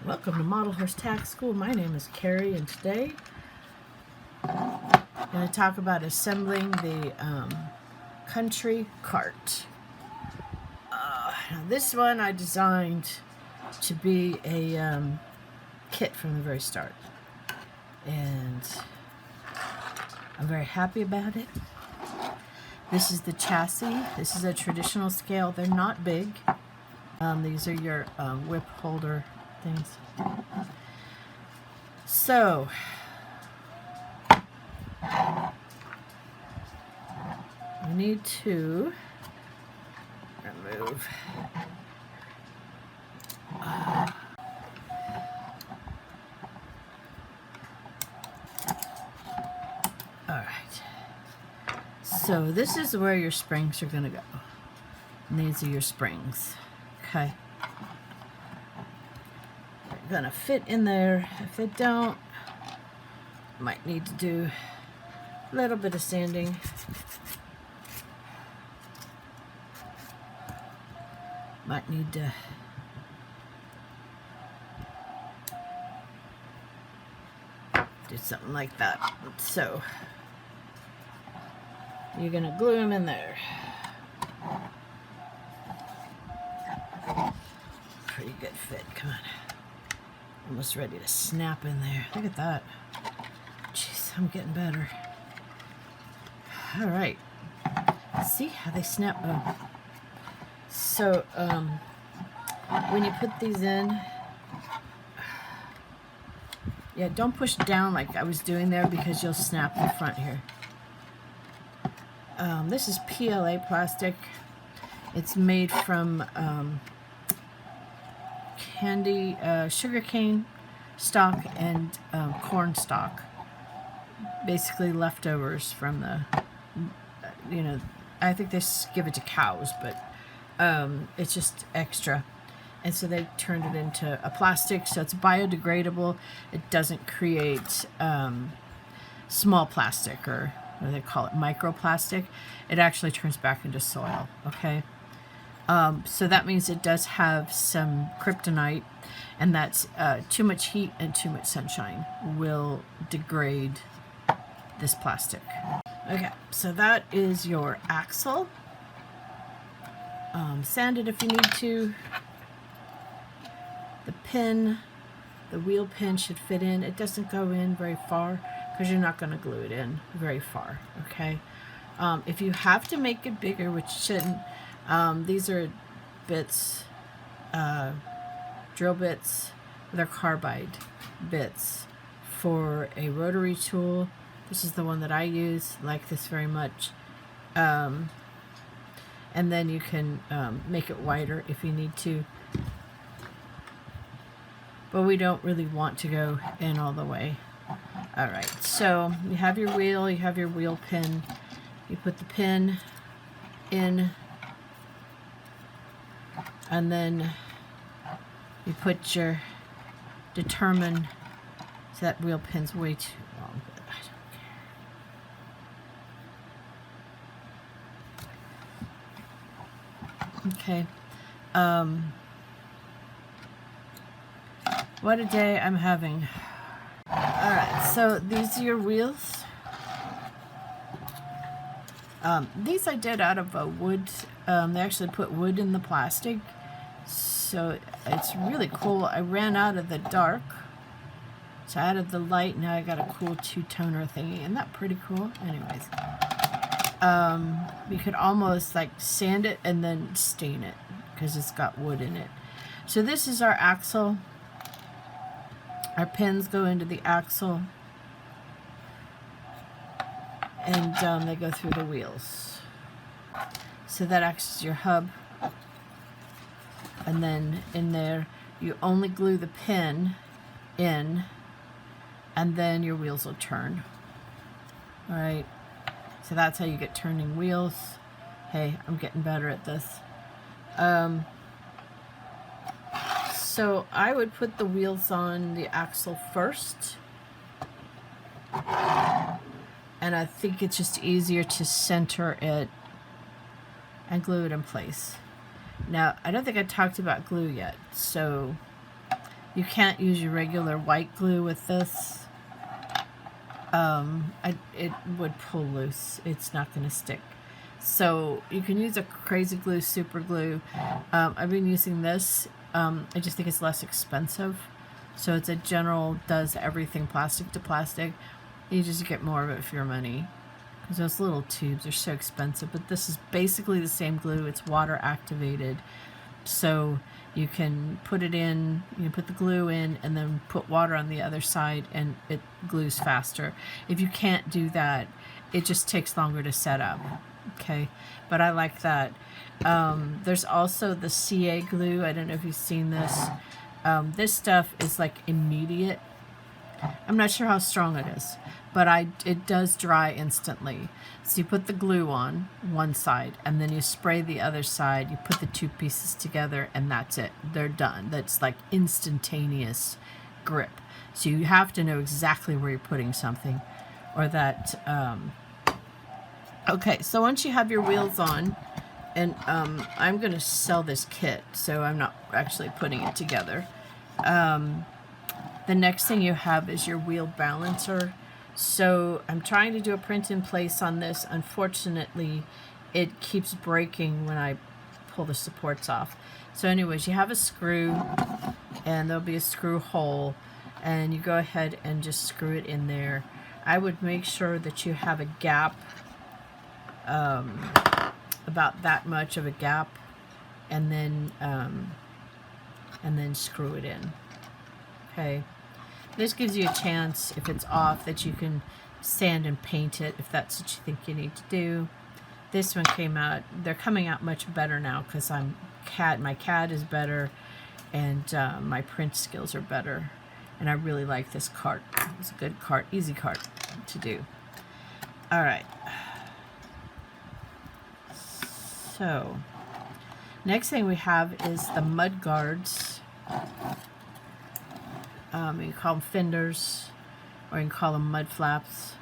Welcome to Model Horse Tack School. My name is Carrie, and today I'm going to talk about assembling the country cart. Now this one I designed to be a kit from the very start, and I'm very happy about it. This is the chassis. This is a traditional scale. They're not big. These are your whip holder things. So we need to remove all right. So this is where your springs are going to go. And these are your springs. Okay. They're going to fit in there. If they don't, might need to do a little bit of sanding. Might need to do something like that. So you're going to glue them in there. Pretty good fit. Come on. Almost ready to snap in there. Look at that. Jeez, I'm getting better. All right. See how they snap? Oh. So, when you put these in, yeah, don't push down like I was doing there because you'll snap the front here. This is PLA plastic. It's made from sugarcane stock and corn stock. Basically leftovers from the, I think they give it to cows, but it's just extra. And so they turned it into a plastic, so it's biodegradable. It doesn't create small plastic, or what do they call it, microplastic. It actually turns back into soil, okay? So that means it does have some kryptonite, and that's too much heat and too much sunshine will degrade this plastic. Okay, so that is your axle. Sand it if you need to. The pin, the wheel pin should fit in. It doesn't go in very far because you're not going to glue it in very far, okay? If you have to make it bigger, which shouldn't, these are bits, drill bits. They're carbide bits for a rotary tool. This is the one that I use. I like this very much. And then you can make it wider if you need to. But we don't really want to go in all the way. All right, so you have your wheel, you have your wheel pin. You put the pin in, and then you put your determine, so that wheel pin's way too long, but I don't care. Okay. What a day I'm having. Alright, so these are your wheels. These I did out of wood. They actually put wood in the plastic, so it's really cool. I ran out of the dark, so out of the light, now I got a cool two-toner thingy. Isn't that pretty cool? Anyways, you could almost like sand it and then stain it because it's got wood in it. So this is our axle. Our pins go into the axle, and they go through the wheels. So that acts as your hub. And then in there, you only glue the pin in, and then your wheels will turn. All right. So that's how you get turning wheels. Hey, I'm getting better at this. So I would put the wheels on the axle first. And I think it's just easier to center it and glue it in place. Now, I don't think I talked about glue yet, so You can't use your regular white glue with this. It would pull loose. It's not going to stick. So you can use a Crazy Glue super glue. I've been using this. I just think it's less expensive. So it's a general, does everything plastic to plastic. You just get more of it for your money. Because those little tubes are so expensive. But this is basically the same glue. It's water activated. So you can put it in, you can put the glue in and then put water on the other side and it glues faster. If you can't do that, it just takes longer to set up. Okay, but I like that. There's also the CA glue. I don't know if you've seen this. This stuff is like immediate. I'm not sure how strong it is, but it does dry instantly. So you put the glue on one side and then you spray the other side. You put the two pieces together and that's it. They're done. That's like instantaneous grip. So you have to know exactly where you're putting something, or that. Okay, so once you have your wheels on, and I'm going to sell this kit, so I'm not actually putting it together. The next thing you have is your wheel balancer. So I'm trying to do a print in place on this. Unfortunately, it keeps breaking when I pull the supports off. So anyways, you have a screw and there'll be a screw hole and you go ahead and just screw it in there. I would make sure that you have a gap, about that much of a gap, and then screw it in. Okay. This gives you a chance, if it's off, that you can sand and paint it if that's what you think you need to do. This one came out, they're coming out much better now because my CAD is better and my print skills are better. And I really like this cart. It's a good cart, easy cart to do. All right. So, next thing we have is the mud guards. You can call them fenders, or you can call them mud flaps.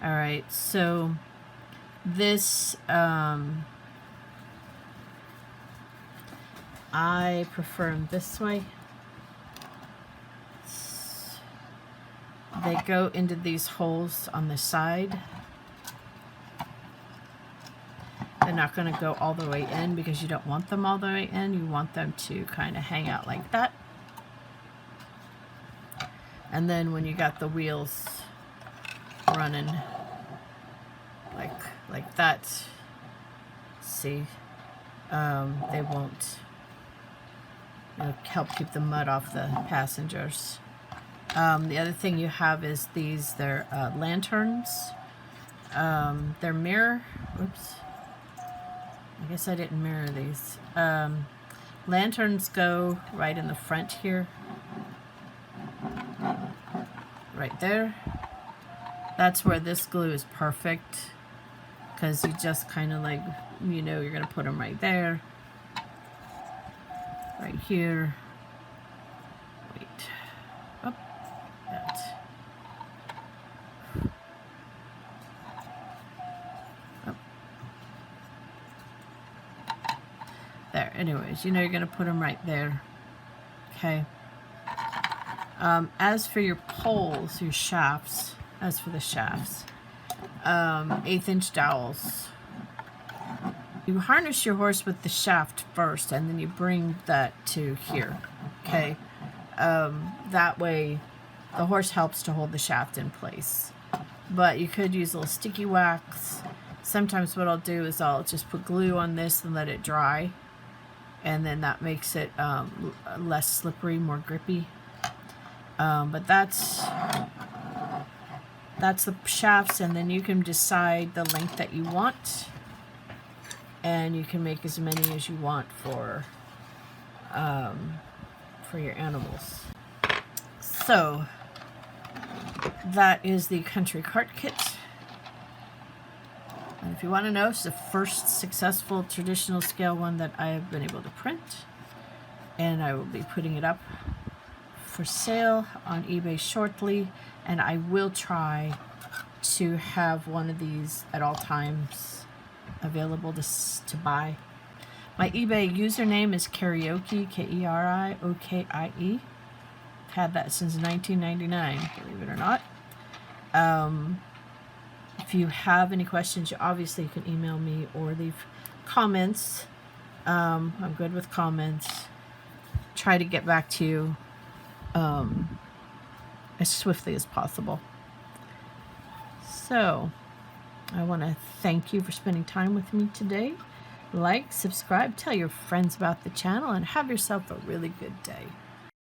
All right, so this, I prefer them this way. They go into these holes on the side. They're not going to go all the way in because you don't want them all the way in. You want them to kind of hang out like that. And then when you got the wheels running like that, see, they won't, it'll help keep the mud off the passengers. The other thing you have is these, they're lanterns. They're mirror, oops, I guess I didn't mirror these. Lanterns go right in the front here. Right there. That's where this glue is perfect, because you just kind of like, you know, you're going to put them right there, right here. Wait. Oh, that. Oh. There. Anyways, you know you're going to put them right there. Okay. As for your poles, your shafts, as for the shafts, 1/8 inch dowels. You harness your horse with the shaft first, and then you bring that to here, okay? That way, the horse helps to hold the shaft in place. But you could use a little sticky wax. Sometimes what I'll do is I'll just put glue on this and let it dry, and then that makes it less slippery, more grippy. But that's the shafts, and then you can decide the length that you want, and you can make as many as you want for your animals. So that is the Country Cart Kit. And if you want to know, it's the first successful traditional scale one that I have been able to print, and I will be putting it up for sale on eBay shortly, and I will try to have one of these at all times available to buy. My eBay username is Keriokie, Keriokie. had that since 1999, believe it or not. If you have any questions, obviously you can email me or leave comments. I'm good with comments. Try to get back to you as swiftly as possible. So, I want to thank you for spending time with me today. Like, subscribe, tell your friends about the channel, and have yourself a really good day.